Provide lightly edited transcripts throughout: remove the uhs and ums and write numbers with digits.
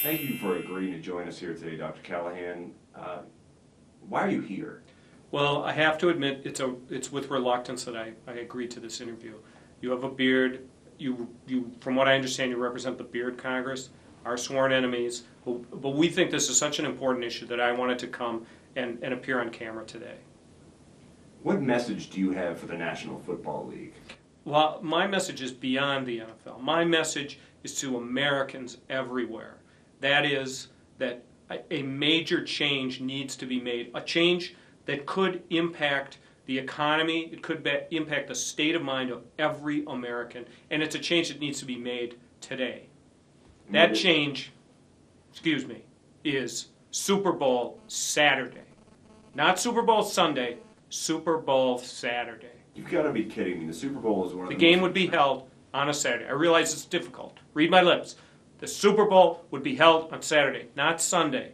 Thank you for agreeing to join us here today, Dr. Callahan. Why are you here? Well, I have to admit it's with reluctance that I agreed to this interview. You have a beard. You from what I understand, you represent the Beard Congress, our sworn enemies. But we think this is such an important issue that I wanted to come and appear on camera today. What message do you have for the National Football League? Well, my message is beyond the NFL. My message is to Americans everywhere. That is that a major change needs to be made, a change that could impact the economy, it could impact the state of mind of every American, and it's a change that needs to be made today. That change, is Super Bowl Saturday. Not Super Bowl Sunday, Super Bowl Saturday. You've got to be kidding me. The Super Bowl is one of the game would be held on a Saturday. I realize it's difficult. Read my lips. The Super Bowl would be held on Saturday, not Sunday.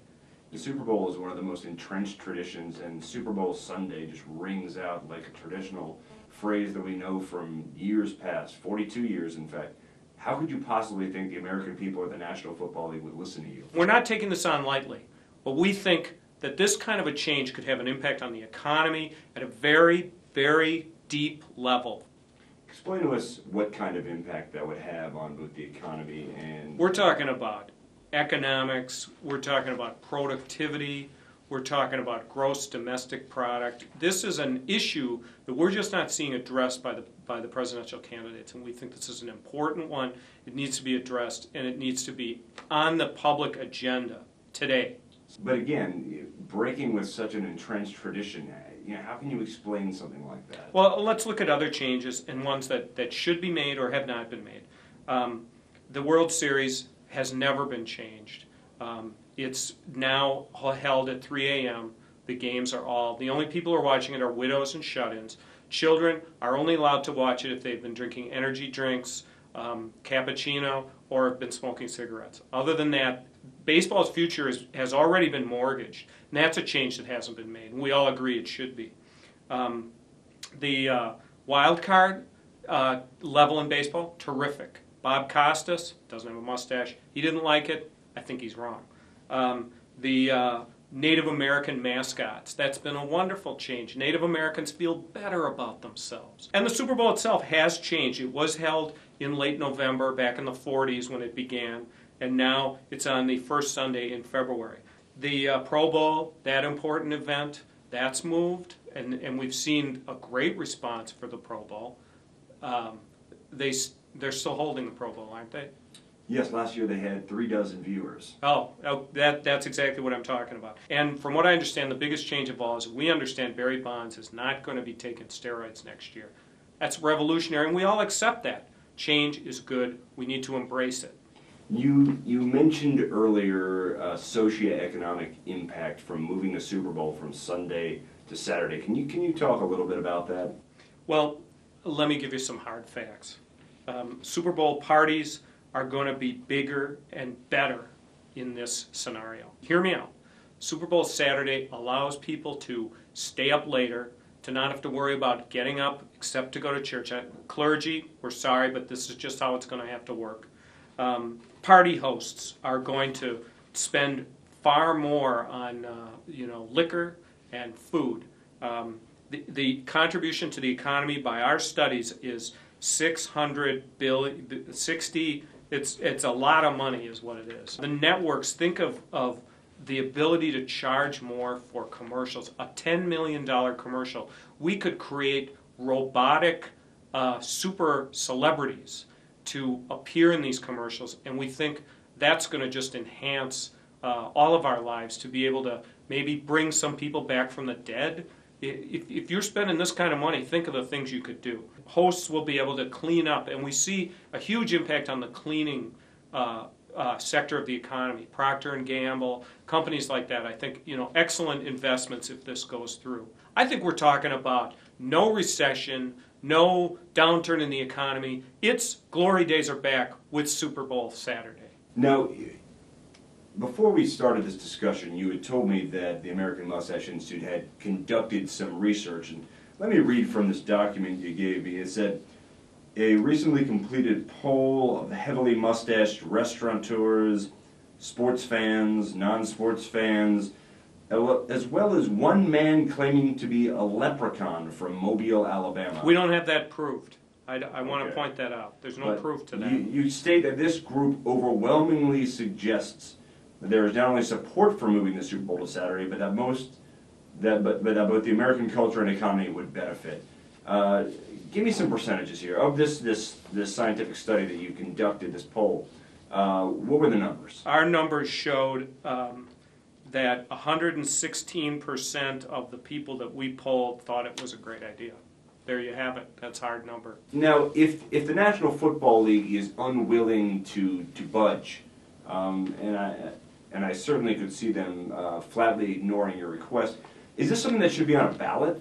The Super Bowl is one of the most entrenched traditions, and Super Bowl Sunday just rings out like a traditional phrase that we know from years past, 42 years in fact. How could you possibly think the American people or the National Football League would listen to you? We're not taking this on lightly, but we think that this kind of a change could have an impact on the economy at a very, very deep level. Explain to us what kind of impact that would have on both the economy and... We're talking about economics, we're talking about productivity, we're talking about gross domestic product. This is an issue that we're just not seeing addressed by the presidential candidates, and we think this is an important one. It needs to be addressed, and it needs to be on the public agenda today. But again, breaking with such an entrenched tradition, how can you explain something like that? Well, let's look at other changes and ones that should be made or have not been made. The World Series has never been changed. It's now held at 3 a.m. The games are the only people who are watching it are widows and shut-ins. Children are only allowed to watch it if they've been drinking energy drinks, cappuccino, or have been smoking cigarettes. Other than that, baseball's future has already been mortgaged, and that's a change that hasn't been made, and we all agree it should be. The wild card level in baseball, terrific. Bob Costas, doesn't have a mustache, he didn't like it. I think he's wrong. The Native American mascots, that's been a wonderful change. Native Americans feel better about themselves. And the Super Bowl itself has changed. It was held in late November, back in the 40s when it began, and now it's on the first Sunday in February. The Pro Bowl, that important event, that's moved, and we've seen a great response for the Pro Bowl. They're still holding the Pro Bowl, aren't they? Yes, last year they had 36 viewers. That's exactly what I'm talking about. And from what I understand, the biggest change of all is we understand Barry Bonds is not going to be taking steroids next year. That's revolutionary, and we all accept that. Change is good. We need to embrace it. You mentioned earlier socioeconomic impact from moving the Super Bowl from Sunday to Saturday. Can you talk a little bit about that? Well, let me give you some hard facts. Super Bowl parties are going to be bigger and better in this scenario. Hear me out. Super Bowl Saturday allows people to stay up later, to not have to worry about getting up except to go to church. Clergy, we're sorry, but this is just how it's going to have to work. Party hosts are going to spend far more on liquor and food. The contribution to the economy by our studies is $600 billion, it's a lot of money is what it is. The networks, think of the ability to charge more for commercials. A $10 million commercial, we could create robotic super celebrities to appear in these commercials, and we think that's going to just enhance all of our lives, to be able to maybe bring some people back from the dead. If you're spending this kind of money, think of the things you could do. Hosts will be able to clean up, and we see a huge impact on the cleaning sector of the economy. Procter & Gamble, companies like that, I think, excellent investments if this goes through. I think we're talking about no recession, no downturn in the economy. Its glory days are back with Super Bowl Saturday. Now, before we started this discussion, you had told me that the American Mustache Institute had conducted some research. And let me read from this document you gave me. It said, a recently completed poll of heavily mustached restaurateurs sports fans, non-sports fans, as well as one man claiming to be a leprechaun from Mobile, Alabama. We don't have that proved. I want to Okay. point that out. There's no But proof to that. You state that this group overwhelmingly suggests that there is not only support for moving the Super Bowl to Saturday, but that that both the American culture and economy would benefit. Give me some percentages here of this scientific study that you conducted, this poll. What were the numbers? Our numbers showed that 116% of the people that we polled thought it was a great idea. There you have it. That's a hard number. Now, if the National Football League is unwilling to budge, and I certainly could see them flatly ignoring your request, is this something that should be on a ballot?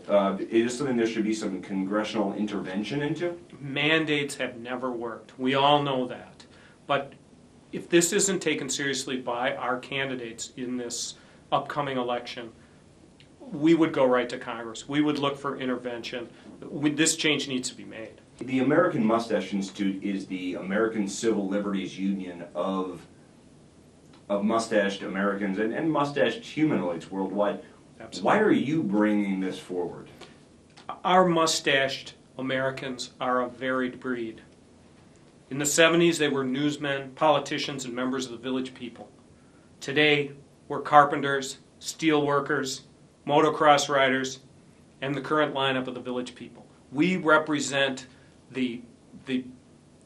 Is this something there should be some congressional intervention into? Mandates have never worked. We all know that. But if this isn't taken seriously by our candidates in this upcoming election, we would go right to Congress. We would look for intervention. This change needs to be made. The American Mustache Institute is the American Civil Liberties Union of mustached Americans and mustached humanoids worldwide. Absolutely. Why are you bringing this forward? Our mustached Americans are a varied breed. In the 70s, they were newsmen, politicians, and members of the village people. Today, we're carpenters, steel workers, motocross riders, and the current lineup of the village people. We represent the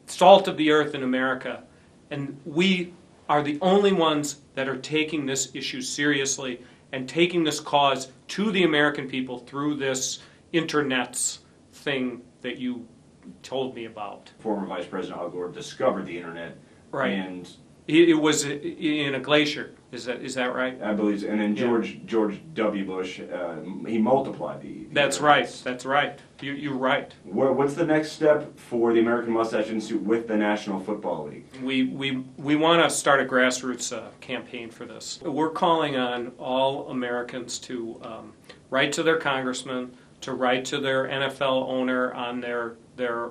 salt of the earth in America, and we are the only ones that are taking this issue seriously and taking this cause to the American people through this internets thing that you told me about. Former Vice President Al Gore discovered the internet, Right. and It was in a glacier. Is that right? I believe, and then George W. Bush, he multiplied the That's internet. right. That's right. You're right. What's the next step for the American Mustache Institute with the National Football League? We want to start a grassroots campaign for this. We're calling on all Americans to write to their congressman, to write to their NFL owner on their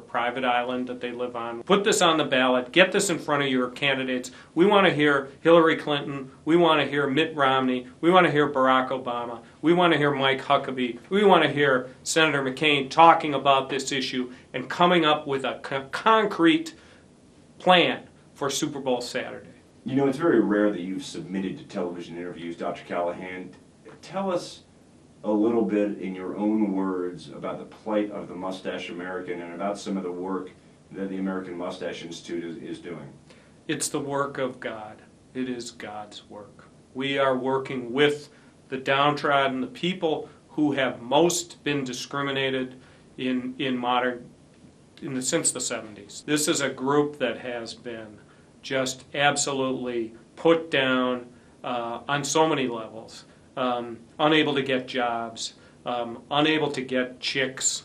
private island that they live on. Put this on the ballot. Get this in front of your candidates. We want to hear Hillary Clinton. We want to hear Mitt Romney. We want to hear Barack Obama. We want to hear Mike Huckabee. We want to hear Senator McCain talking about this issue and coming up with a concrete plan for Super Bowl Saturday. You know, it's very rare that you've submitted to television interviews, Dr. Callahan. Tell us a little bit in your own words about the plight of the mustache American and about some of the work that the American Mustache Institute is doing. It's the work of God. It is God's work. We are working with the downtrodden, the people who have most been discriminated since the 70s. This is a group that has been just absolutely put down on so many levels. Unable to get jobs, unable to get chicks.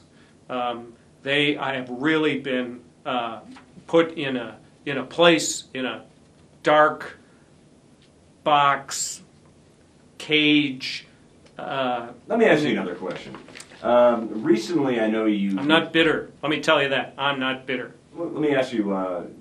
They have really been put in a place, in a dark box, cage. Let me ask you another question. Recently, I know you... I'm not bitter. Let me tell you that. I'm not bitter. Let me ask you,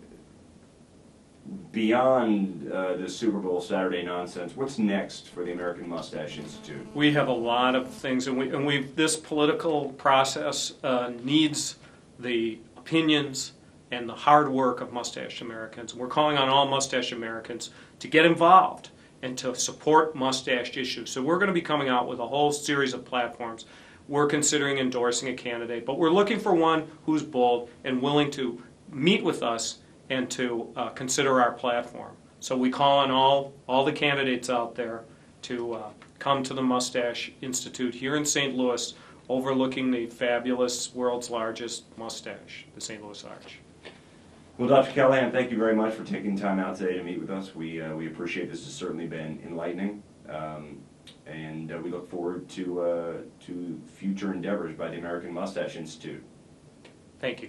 beyond the Super Bowl Saturday nonsense, what's next for the American Mustache Institute? We have a lot of things, and this political process needs the opinions and the hard work of Mustache Americans. We're calling on all Mustache Americans to get involved and to support mustache issues. So we're going to be coming out with a whole series of platforms. We're considering endorsing a candidate, but we're looking for one who's bold and willing to meet with us and to consider our platform. So we call on all the candidates out there to come to the Mustache Institute here in St. Louis, overlooking the fabulous world's largest mustache, the St. Louis Arch. Well, Dr. Callahan, thank you very much for taking time out today to meet with us. We appreciate this. Has certainly been enlightening, and we look forward to future endeavors by the American Mustache Institute. Thank you.